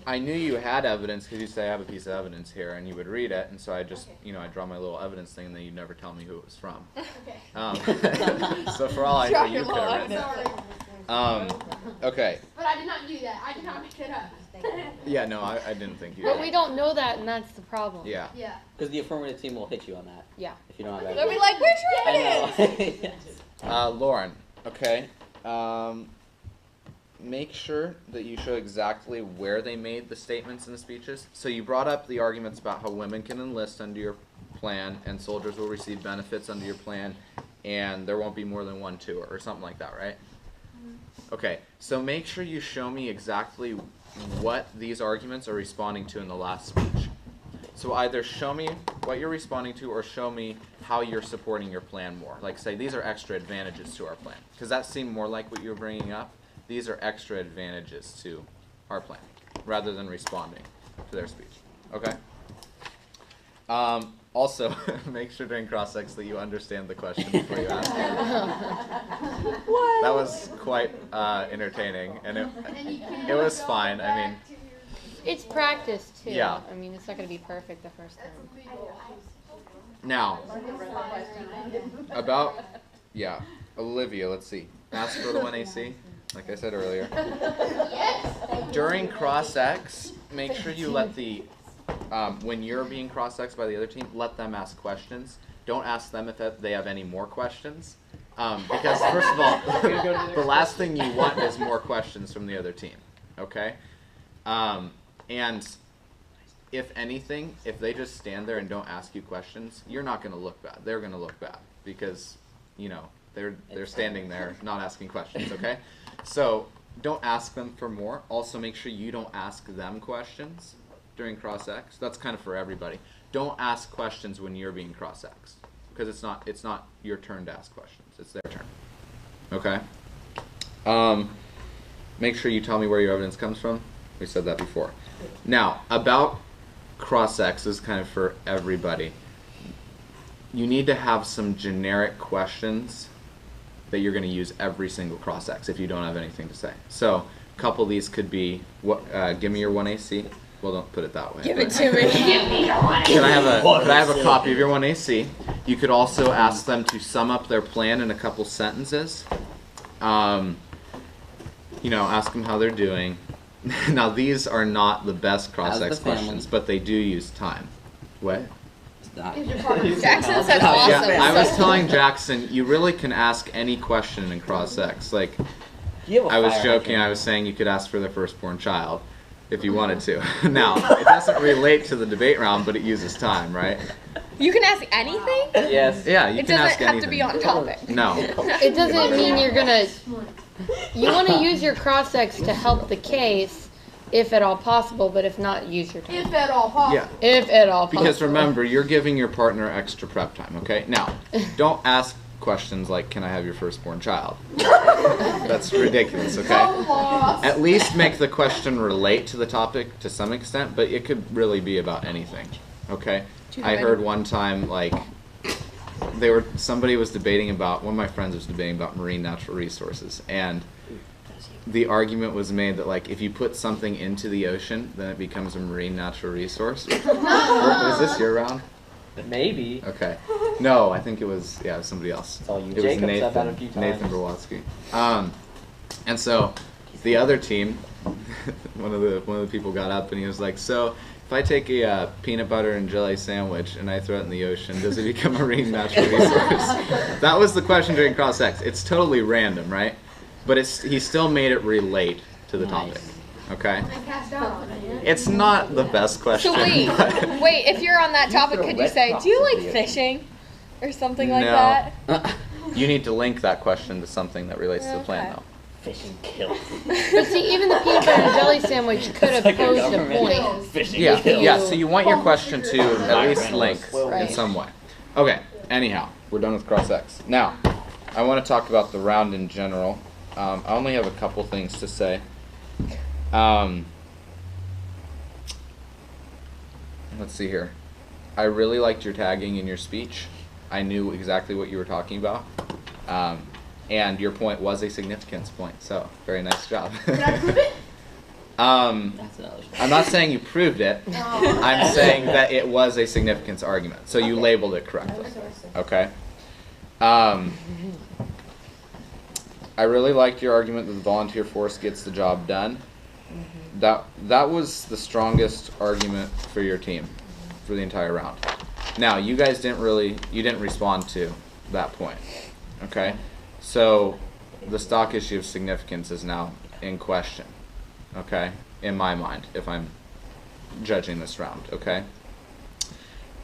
I knew you had evidence because you say I have a piece of evidence here, and you would read it, and so I just, I draw my little evidence thing, and then you'd never tell me who it was from. Okay. So for all I know, you Draw could your have little written it. Sorry. Okay. But I did not do that. I did not make it up. Yeah, no, I didn't think you But did. we don't know that, and that's the problem. Yeah. Yeah. Because the affirmative team will hit you on that. Yeah. If you don't have They'll evidence. be like, which one I it is? know. Yes. Lauren, okay. Make sure that you show exactly where they made the statements in the speeches. So you brought up the arguments about how women can enlist under your plan and soldiers will receive benefits under your plan and there won't be more than one tour or something like that, right? Okay, so make sure you show me exactly what these arguments are responding to in the last speech. So either show me what you're responding to or show me how you're supporting your plan more. Like say, these are extra advantages to our plan. Because that seemed more like what you were bringing up. These are extra advantages to our plan, rather than responding to their speech. Okay? Also, make sure during cross-ex that you understand the question before you ask it. That was quite entertaining, and it was fine. I mean, It's practice too. Yeah. I mean, it's not going to be perfect the first time. now, about, Olivia, let's see. Ask for the 1AC, like I said earlier. During cross-ex, make sure you let the, when you're being cross-exed by the other team, let them ask questions. Don't ask them if they have any more questions. Because first of all, the last thing you want is more questions from the other team, okay? And if anything, if they just stand there and don't ask you questions, you're not going to look bad. They're going to look bad because, you know, they're standing there not asking questions, okay? So don't ask them for more. Also make sure you don't ask them questions during cross-ex. That's kind of for everybody. Don't ask questions when you're being cross-exed because it's not your turn to ask questions. It's their turn. Okay? Make sure you tell me where your evidence comes from. We said that before. Now, about cross-ex is kind of for everybody. You need to have some generic questions that you're going to use every single cross-ex if you don't have anything to say. So, a couple of these could be, give me your 1AC. Well, don't put it that way. Give it to me. Could I have a copy of your 1AC? You could also ask them to sum up their plan in a couple sentences. You know, ask them how they're doing. Now, these are not the best cross-ex questions, but they do use time. What? Jackson said awesome. Yeah, I was telling Jackson, you really can ask any question in cross-ex. Like, I was joking, I was saying you could ask for their firstborn child if you wanted to. Now, it doesn't relate to the debate round, but it uses time, right? You can ask anything? Yes. Yeah, you It can ask doesn't have to be anything. on topic. No. It doesn't mean you're gonna. You want to use your cross-ex to help the case, if at all possible. But if not, use your time. If at all possible. Yeah. If at all possible. Because remember, you're giving your partner extra prep time, okay? Now, don't ask questions like, can I have your firstborn child? That's ridiculous, okay? At least make the question relate to the topic to some extent, but it could really be about anything, okay? I heard one time, like, somebody was debating about, one of my friends was debating about marine natural resources, and the argument was made that, like, if you put something into the ocean, then it becomes a marine natural resource. Was this your round? Maybe. Okay. No, I think it was somebody else. It's all you. It was Jacob said that a few Nathan times. Browatsky. And so the other team, one of the people got up and he was like, so if I take a peanut butter and jelly sandwich and I throw it in the ocean, does it become a marine natural resource? That was the question during cross-ex. It's totally random, right? But he still made it relate to the topic. Okay? It's not the best question. So wait, but- wait, if you're on that topic, could you say, do you like fishing? Or something like No. that? You need to link that question to something that relates to the plan, Okay. though. Fishing kills. But see, even the peanut butter and jelly sandwich could have Like a posed a government. point. Fishing Yeah, kills. yeah. So you want your question to at least link in Right. some way. Okay. Anyhow, we're done with cross-ex. Now, I want to talk about the round in general. I only have a couple things to say. Let's see here. I really liked your tagging in your speech. I knew exactly what you were talking about. And your point was a significance point, so very nice job. Can I prove it? That's another story. I'm not saying you proved it. I'm saying that it was a significance argument. So you labeled it correctly. Okay? I really liked your argument that the volunteer force gets the job done. that was the strongest argument for your team for the entire round. Now, you guys didn't respond to that point, okay? So the stock issue of significance is now in question, okay? In my mind, if I'm judging this round, okay?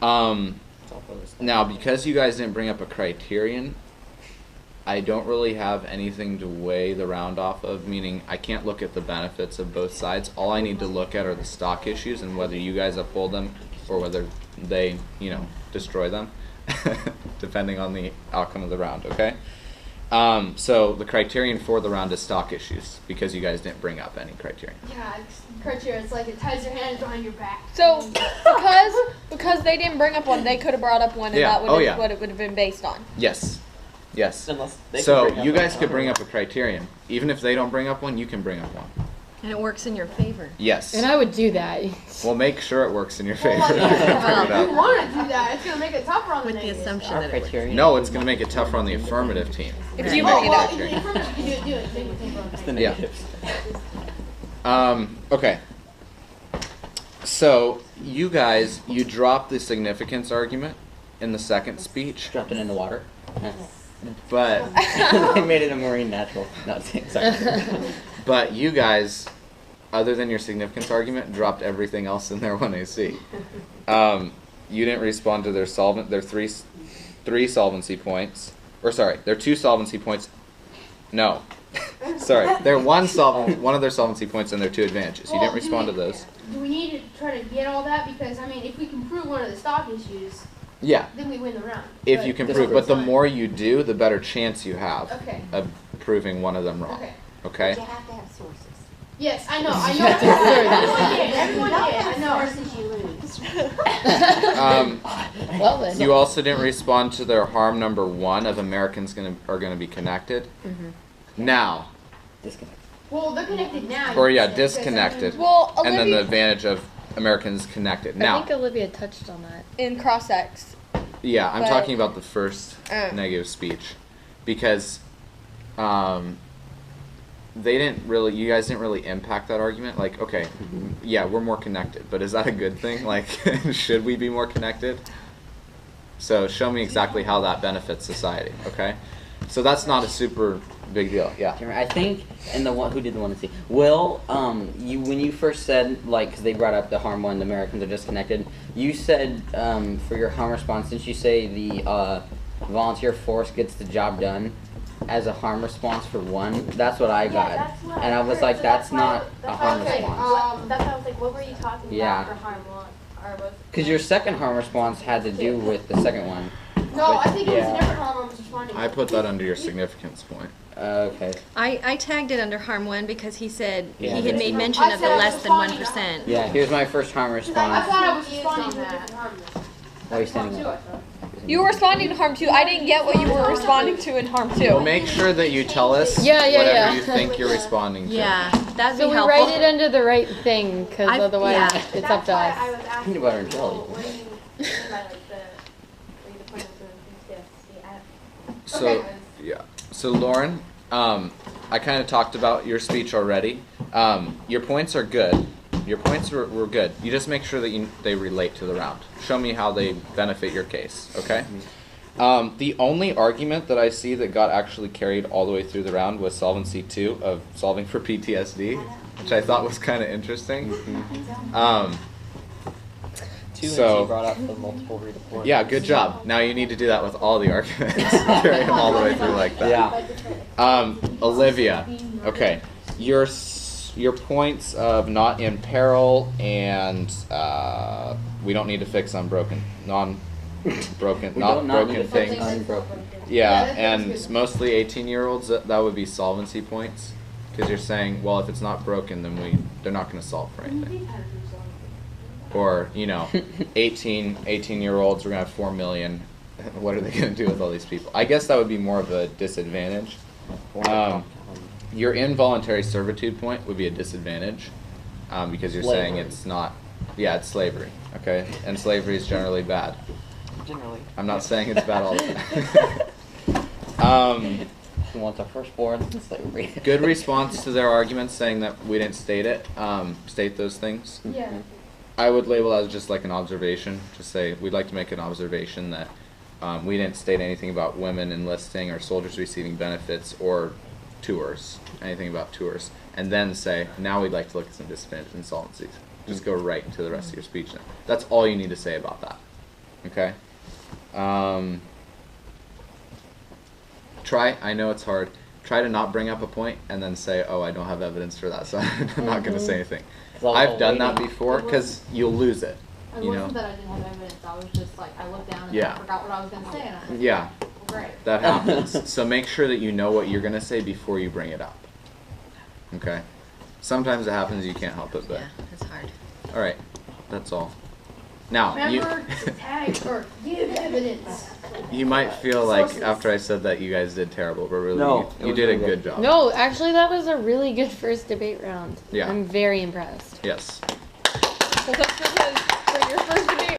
Now, because you guys didn't bring up a criterion, I don't really have anything to weigh the round off of, meaning I can't look at the benefits of both sides. All I need to look at are the stock issues and whether you guys uphold them or whether they, destroy them, depending on the outcome of the round, okay? So the criterion for the round is stock issues, because you guys didn't bring up any criterion. Yeah, criteria. It's like it ties your hands behind your back. So because they didn't bring up one, they could have brought up one, and that would have what it would have been based on. Yes. Unless they So can bring you up guys could bring up a criterion. Even if they don't bring up one, you can bring up one. And it works in your favor. Yes. And I would do that. We'll make sure it works in your favor. Well, You can figure it if out. you want to do that, it's gonna make it tougher on the With the negative. assumption our that it works. criterion. No, it's going to make it tougher on the affirmative team. If you Oh, bring it well, up. if you do it. It's the Yeah. negatives. Okay. So you guys, you dropped the significance argument in the second speech, Dropped it in the water. but They made it a marine natural. No, sorry. but you guys, other than your significance argument, dropped everything else in their 1AC. You didn't respond to their three solvency points, or sorry, their 2 solvency points. No, sorry, they're one of their solvency points and their 2 advantages. You didn't respond to those. Do we need to try to get all that? Because, I mean, if we can prove one of the stock issues, Yeah, then we win the round. if But you can This prove, is but the fine. more you do, the better chance you have Okay. of proving one of them wrong. Okay. Okay. You have to have sources. Yes, I know. Everyone did. Everyone did. I know. Sources you lose. Well then. You also didn't respond to their harm number 1 of Americans are gonna be connected. Now, Disconnect. Well, they're connected now. or you yeah, said, because, I mean, disconnected, Well, and then the Olivia advantage of Americans connected. I Now, think Olivia touched on that. in cross-ex. yeah, I'm but- talking about the first Oh. negative speech, because you guys didn't really impact that argument. Like, okay, yeah, we're more connected, but is that a good thing? Like, should we be more connected? So show me exactly how that benefits society, okay? So that's not a super big deal, yeah. I think, and the one who did the 1 and C. Will, when you first said, like, because they brought up the harm one, the Americans are disconnected. You said for your harm response, didn't you say the volunteer force gets the job done as a harm response for 1? That's what I got, that's what and I was heard. like, So that's why- not a that's harm why I was like, response. that's why I was like, what were you talking Yeah. about for harm one? Or was Because your second harm response had to do with the second one. No, But, I think it was yeah. a different harm I was responding to. I put that under your significance point. Okay. I tagged it under harm 1 because he said Yeah, he had that's made fine. mention I of the said I was less than responding to 1%. Yeah, here's my first harm I response. thought I was confused responding on to a that. different harm. Why are you standing Too, I up? thought. You were responding to harm 2. I didn't get what you were responding to in harm 2. Well, make sure that you tell us Yeah, yeah, whatever yeah. you think you're responding to. Yeah, that'd So be we helpful. write it under the right thing, because I- otherwise yeah. it's up to us. I was asking, Peanut butter and jelly. well, what do you mean by like the point of the So, Okay. yeah. So, Lauren, I kind of talked about your speech already. Your points are good. Your points were good. You just make sure that they relate to the round. Show me how they benefit your case, okay? The only argument that I see that got actually carried all the way through the round was Solvency 2 of solving for PTSD, which I thought was kind of interesting. 2 and So- she brought up the multiple redeployments. Yeah, good job. Now you need to do that with all the arguments. Carry them all the way through like that. Yeah. Olivia, okay, your points of not in peril and we don't need to fix unbroken, non-broken, We not don't not need broken to fix things. unbroken. Yeah, that's and good. mostly 18-year-olds. That would be solvency points, because you're saying, well, if it's not broken, then they're not going to solve for anything. Or 18-year-olds, we're going to have 4 million. What are they going to do with all these people? I guess that would be more of a disadvantage. Your involuntary servitude point would be a disadvantage, because you're saying Slavery. it's not. Yeah, it's slavery. Okay, and slavery is generally bad. Generally. I'm not saying it's bad all the time. He wants our firstborn in slavery. Good response to their arguments saying that we didn't state it, state those things. Yeah. I would label as just like an observation. Just say we'd like to make an observation that we didn't state anything about women enlisting or soldiers receiving benefits or tours, anything about tours, and then say now we'd like to look at some disadvantaged insolvencies. Just go right into the rest of your speech. Now. That's all you need to say about that. Okay. Try. I know it's hard. Try to not bring up a point and then say, "Oh, I don't have evidence for that, so I'm not going to say anything." I've done that before because you'll lose it. It You know. wasn't that I didn't have evidence. I was just like, I looked down and Yeah. I forgot what I was going to say. And I was Yeah. like, great. That happens. So make sure that you know what you're going to say before you bring it up. Okay? Sometimes it happens, you can't help it, but. Yeah, it's hard. All right. That's all. Now, Remember to tag or give evidence. you might feel like after I said that you guys did terrible, but really No, it you was did a really good good. job. No, actually, that was a really good first debate round. Yeah. I'm very impressed. Yes. Well, that's because for your first